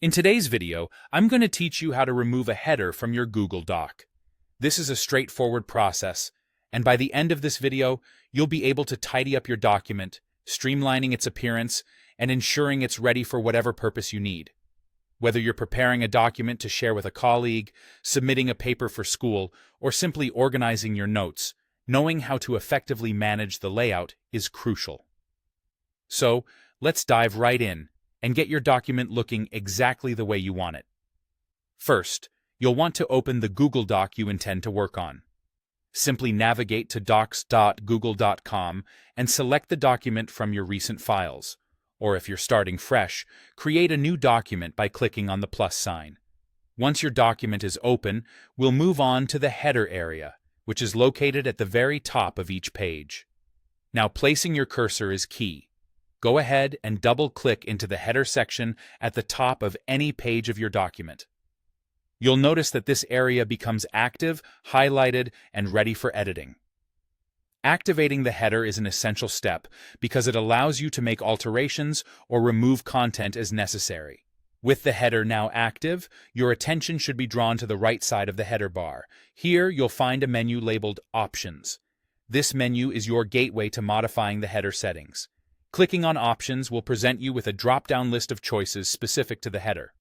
In today's video, I'm going to teach you how to remove a header from your Google Doc. This is a straightforward process, and by the end of this video, you'll be able to tidy up your document, streamlining its appearance, and ensuring it's ready for whatever purpose you need. Whether you're preparing a document to share with a colleague, submitting a paper for school, or simply organizing your notes, knowing how to effectively manage the layout is crucial. So, let's dive right in and get your document looking exactly the way you want it. First, you'll want to open the Google Doc you intend to work on. Simply navigate to docs.google.com and select the document from your recent files. Or if you're starting fresh, create a new document by clicking on the plus sign. Once your document is open, we'll move on to the header area, which is located at the very top of each page. Now, placing your cursor is key. Go ahead and double-click into the header section at the top of any page of your document. You'll notice that this area becomes active, highlighted, and ready for editing. Activating the header is an essential step because it allows you to make alterations or remove content as necessary. With the header now active, your attention should be drawn to the right side of the header bar. Here, you'll find a menu labeled Options. This menu is your gateway to modifying the header settings. Clicking on Options will present you with a drop-down list of choices specific to the header.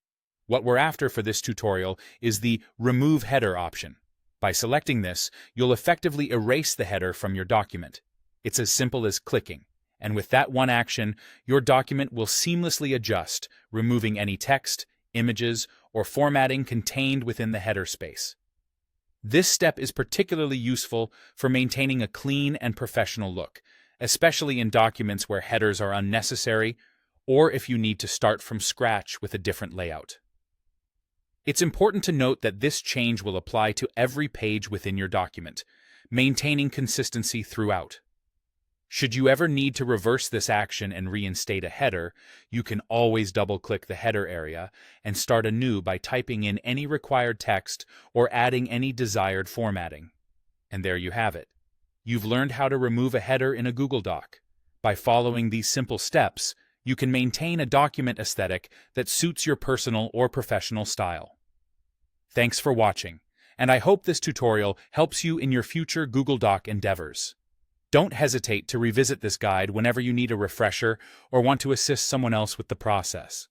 What we're after for this tutorial is the Remove Header option. By selecting this, you'll effectively erase the header from your document. It's as simple as clicking, and with that one action, your document will seamlessly adjust, removing any text, images, or formatting contained within the header space. This step is particularly useful for maintaining a clean and professional look, especially in documents where headers are unnecessary or if you need to start from scratch with a different layout. It's important to note that this change will apply to every page within your document, maintaining consistency throughout. Should you ever need to reverse this action and reinstate a header, you can always double-click the header area and start anew by typing in any required text or adding any desired formatting. And there you have it. You've learned how to remove a header in a Google Doc. By following these simple steps, you can maintain a document aesthetic that suits your personal or professional style. Thanks for watching, and I hope this tutorial helps you in your future Google Doc endeavors. Don't hesitate to revisit this guide whenever you need a refresher or want to assist someone else with the process.